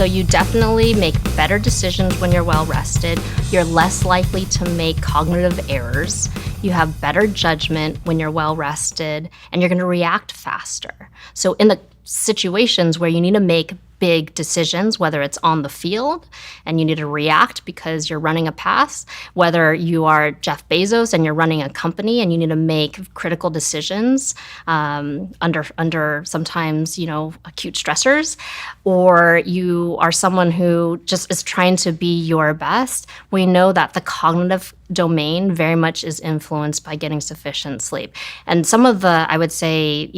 So you definitely make better decisions when you're well rested. You're less likely to make cognitive errors. You have better judgment when you're well rested, and you're going to react faster. So in the situations where you need to make big decisions, whether it's on the field and you need to react because you're running a pass, whether you are Jeff Bezos and you're running a company and you need to make critical decisions under sometimes, acute stressors, or you are someone who just is trying to be your best, we know that the cognitive domain very much is influenced by getting sufficient sleep. And some of the, I would say,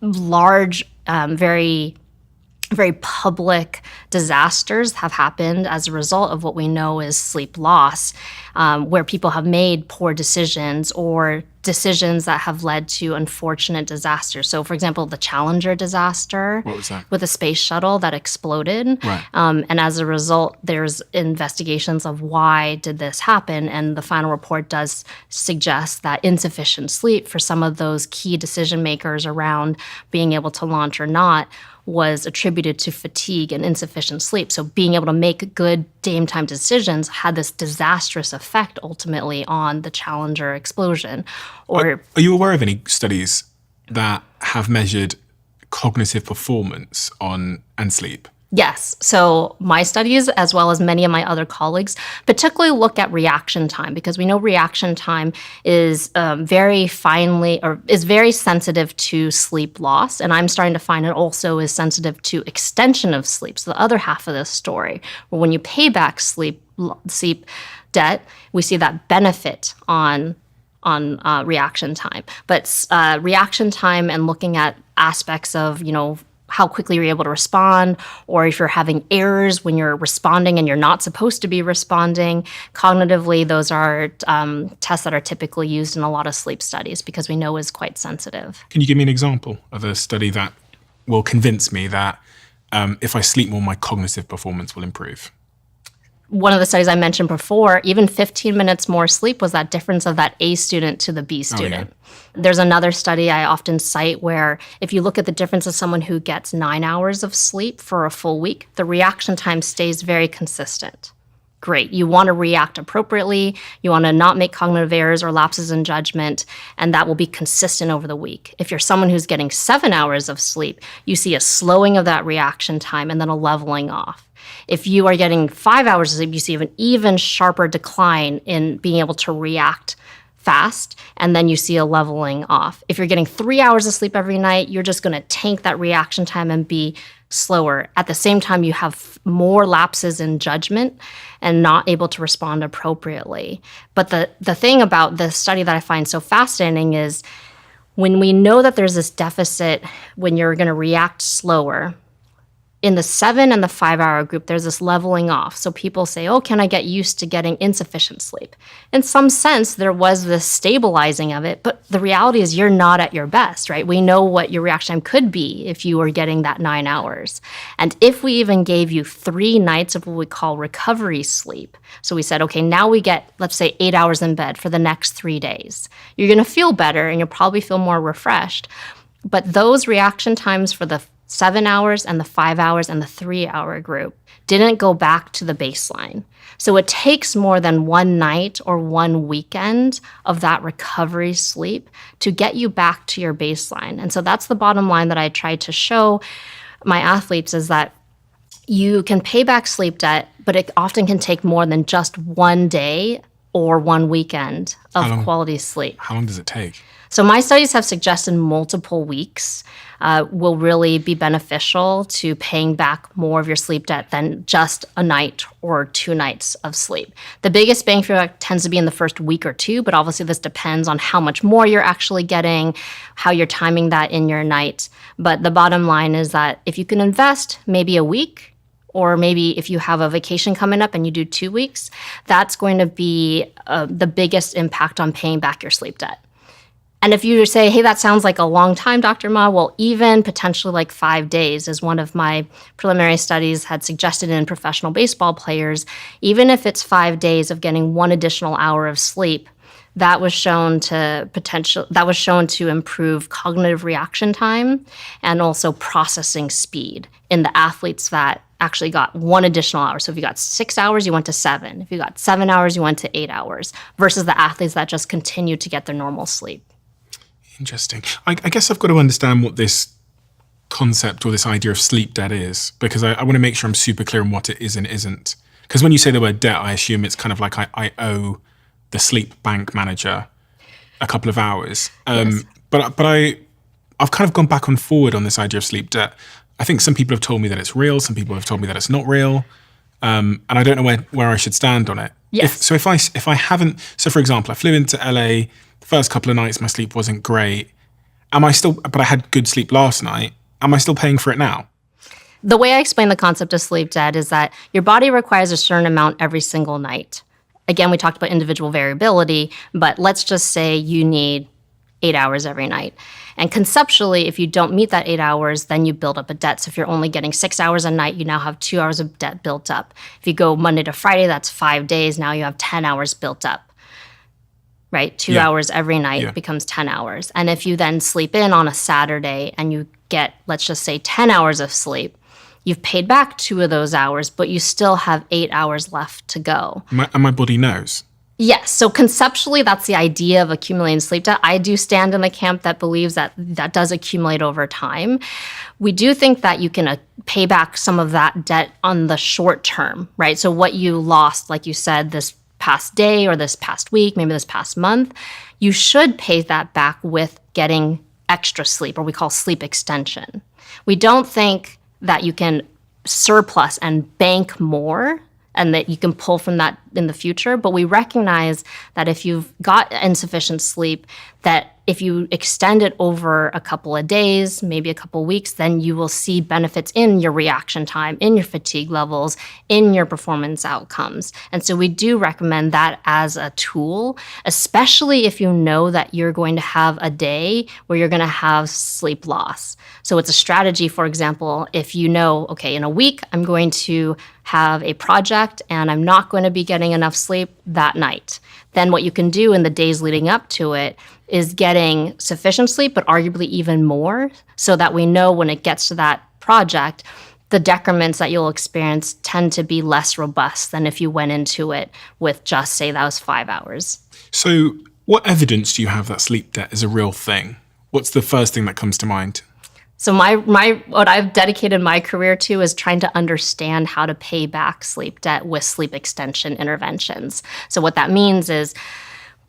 large, very public disasters have happened as a result of what we know is sleep loss, where people have made poor decisions or decisions that have led to unfortunate disasters. So, for example, the Challenger disaster. What was that? With a space shuttle that exploded. Right. And as a result, there's investigations of why did this happen. And the final report does suggest that insufficient sleep for some of those key decision makers around being able to launch or not was attributed to fatigue and insufficient sleep. So being able to make good game time decisions had this disastrous effect ultimately on the Challenger explosion. Are you aware of any studies that have measured cognitive performance and sleep? Yes. So my studies, as well as many of my other colleagues, particularly look at reaction time, because we know reaction time is very sensitive to sleep loss. And I'm starting to find it also is sensitive to extension of sleep. So the other half of this story, where when you pay back sleep debt, we see that benefit on reaction time. But reaction time and looking at aspects of, how quickly you're able to respond, or if you're having errors when you're responding and you're not supposed to be responding. Cognitively, those are tests that are typically used in a lot of sleep studies because we know is quite sensitive. Can you give me an example of a study that will convince me that if I sleep more, my cognitive performance will improve? One of the studies I mentioned before, even 15 minutes more sleep was that difference of that A student to the B student. Oh, yeah. There's another study I often cite where if you look at the difference of someone who gets 9 hours of sleep for a full week, the reaction time stays very consistent. Great. You want to react appropriately. You want to not make cognitive errors or lapses in judgment, and that will be consistent over the week. If you're someone who's getting 7 hours of sleep, you see a slowing of that reaction time and then a leveling off. If you are getting 5 hours of sleep, you see an even sharper decline in being able to react fast, and then you see a leveling off. If you're getting 3 hours of sleep every night, you're just going to tank that reaction time and be slower. At the same time, you have more lapses in judgment and not able to respond appropriately. But the thing about the study that I find so fascinating is when we know that there's this deficit when you're going to react slower, in the 7 and the 5 hour group, there's this leveling off. So people say, oh, can I get used to getting insufficient sleep? In some sense, there was this stabilizing of it, but the reality is you're not at your best, right? We know what your reaction time could be if you were getting that 9 hours. And if we even gave you 3 nights of what we call recovery sleep, so we said, okay, now we get, let's say, 8 hours in bed for the next 3 days. You're going to feel better and you'll probably feel more refreshed. But those reaction times for the 7 hours and the 5 hours and the 3 hour group didn't go back to the baseline. So it takes more than one night or one weekend of that recovery sleep to get you back to your baseline. And so that's the bottom line that I try to show my athletes is that you can pay back sleep debt, but it often can take more than just one day or one weekend of quality sleep. How long does it take? So my studies have suggested multiple weeks will really be beneficial to paying back more of your sleep debt than just a night or 2 nights of sleep. The biggest bang for your buck tends to be in the first week or 2, but obviously this depends on how much more you're actually getting, how you're timing that in your night. But the bottom line is that if you can invest maybe a week, or maybe if you have a vacation coming up and you do 2 weeks, that's going to be the biggest impact on paying back your sleep debt. And if you say, hey, that sounds like a long time, Dr. Mah, well, even potentially like 5 days, as one of my preliminary studies had suggested in professional baseball players, even if it's 5 days of getting 1 additional hour of sleep, that was shown to improve cognitive reaction time and also processing speed in the athletes that actually got 1 additional hour. So if you got 6 hours, you went to 7. If you got 7 hours, you went to 8 hours, versus the athletes that just continue to get their normal sleep. Interesting. I guess I've got to understand what this concept or this idea of sleep debt is, because I want to make sure I'm super clear on what it is and isn't. Because when you say the word debt, I assume it's kind of like I owe the sleep bank manager a couple of hours. Yes. But I've kind of gone back and forward on this idea of sleep debt. I think some people have told me that it's real. Some people have told me that it's not real. And I don't know where I should stand on it. Yes. If I haven't, so for example, I flew into LA, the first couple of nights my sleep wasn't great. But I had good sleep last night. Am I still paying for it now? The way I explain the concept of sleep debt is that your body requires a certain amount every single night. Again, we talked about individual variability, but let's just say you need 8 hours every night. And conceptually, if you don't meet that 8 hours, then you build up a debt. So if you're only getting 6 hours a night, you now have 2 hours of debt built up. If you go Monday to Friday, that's 5 days. Now you have 10 hours built up, right? 2 hours every night becomes 10 hours. And if you then sleep in on a Saturday and you get, let's just say, 10 hours of sleep, you've paid back 2 of those hours, but you still have 8 hours left to go. And my body knows. Yes. So conceptually, that's the idea of accumulating sleep debt. I do stand in the camp that believes that that does accumulate over time. We do think that you can pay back some of that debt on the short term, right? So what you lost, like you said, this past day or this past week, maybe this past month, you should pay that back with getting extra sleep, or we call sleep extension. We don't think that you can surplus and bank more and that you can pull from that in the future. But we recognize that if you've got insufficient sleep, that if you extend it over a couple of days, maybe a couple of weeks, then you will see benefits in your reaction time, in your fatigue levels, in your performance outcomes. And so we do recommend that as a tool, especially if you know that you're going to have a day where you're going to have sleep loss. So it's a strategy, for example, if you know, okay, in a week, I'm going to have a project and I'm not going to be getting enough sleep that night. Then what you can do in the days leading up to it is getting sufficient sleep, but arguably even more, so that we know when it gets to that project, the decrements that you'll experience tend to be less robust than if you went into it with just, say, that was 5 hours. So what evidence do you have that sleep debt is a real thing? What's the first thing that comes to mind? So what I've dedicated my career to is trying to understand how to pay back sleep debt with sleep extension interventions. So what that means is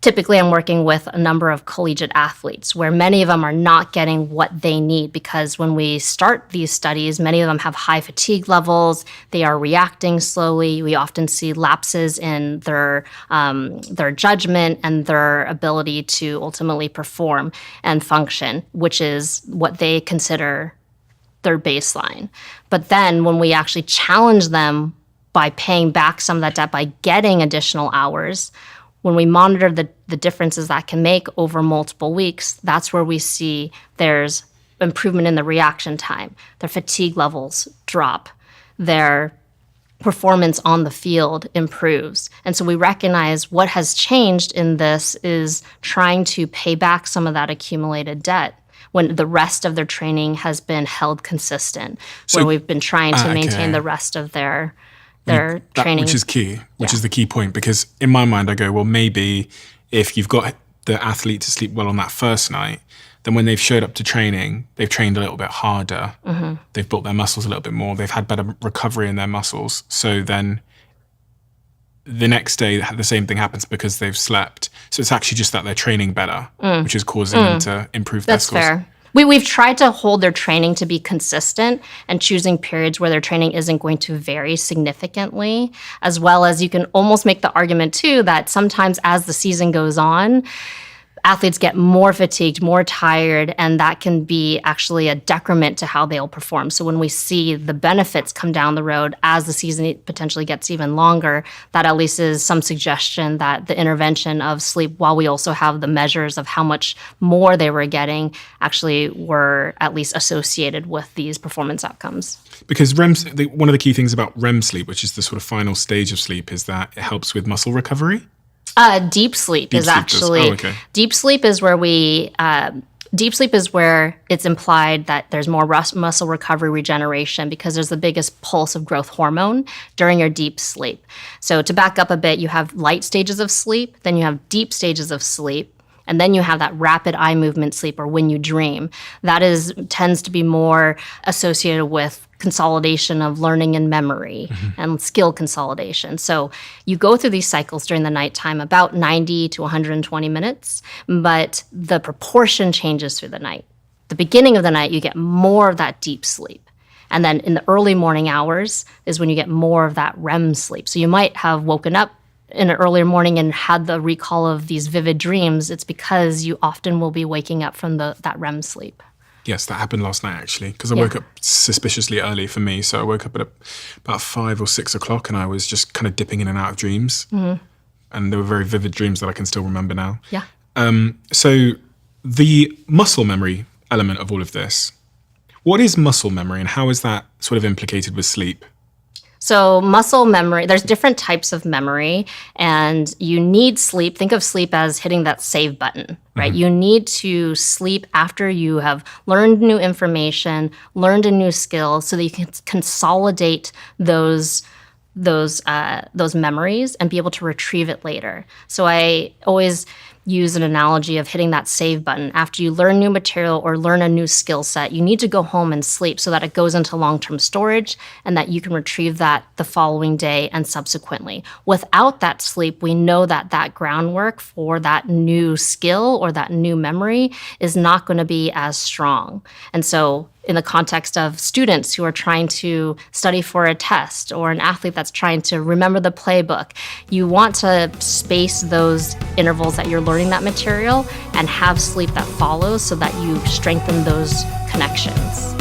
typically I'm working with a number of collegiate athletes where many of them are not getting what they need, because when we start these studies, many of them have high fatigue levels. They are reacting slowly. We often see lapses in their judgment and their ability to ultimately perform and function, which is what they consider their baseline. But then when we actually challenge them by paying back some of that debt, by getting additional hours, when we monitor the differences that can make over multiple weeks, that's where we see there's improvement in the reaction time. Their fatigue levels drop. Their performance on the field improves. And so we recognize what has changed in this is trying to pay back some of that accumulated debt when the rest of their training has been held consistent, where we've been trying to maintain the rest of their training. Which is key, which is the key point, because in my mind I go, well, maybe if you've got the athlete to sleep well on that first night, then when they've showed up to training, they've trained a little bit harder, they've built their muscles a little bit more, they've had better recovery in their muscles. So then the next day the same thing happens because they've slept. So it's actually just that they're training better, which is causing them to improve their scores. That's fair. We've tried to hold their training to be consistent and choosing periods where their training isn't going to vary significantly, as well as you can almost make the argument too that sometimes as the season goes on, athletes get more fatigued, more tired, and that can be actually a decrement to how they'll perform. So when we see the benefits come down the road as the season potentially gets even longer, that at least is some suggestion that the intervention of sleep, while we also have the measures of how much more they were getting, actually were at least associated with these performance outcomes. Because one of the key things about REM sleep, which is the sort of final stage of sleep, is that it helps with muscle recovery. Deep sleep is actually, okay. Deep sleep is where we Deep sleep is where it's implied that there's more muscle recovery regeneration because there's the biggest pulse of growth hormone during your deep sleep. So to back up a bit, you have light stages of sleep, then you have deep stages of sleep, and then you have that rapid eye movement sleep, or when you dream. That tends to be more associated with consolidation of learning and memory and skill consolidation. So you go through these cycles during the nighttime, about 90 to 120 minutes, but the proportion changes through the night. The beginning of the night, you get more of that deep sleep. And then in the early morning hours is when you get more of that REM sleep. So you might have woken up in an earlier morning and had the recall of these vivid dreams. It's because you often will be waking up from that REM sleep. Yes, that happened last night, actually, because I woke up suspiciously early for me. So I woke up at about 5 or 6 o'clock, and I was just kind of dipping in and out of dreams. And they were very vivid dreams that I can still remember now. Yeah. So the muscle memory element of all of this, what is muscle memory, and how is that sort of implicated with sleep? So muscle memory, there's different types of memory, and you need sleep. Think of sleep as hitting that save button, right? You need to sleep after you have learned new information, learned a new skill, so that you can consolidate those memories and be able to retrieve it later. So I always use an analogy of hitting that save button. After you learn new material or learn a new skill set, you need to go home and sleep so that it goes into long-term storage and that you can retrieve that the following day and subsequently. Without that sleep, we know that that groundwork for that new skill or that new memory is not going to be as strong. And so in the context of students who are trying to study for a test or an athlete that's trying to remember the playbook, you want to space those intervals that you're learning that material and have sleep that follows so that you strengthen those connections.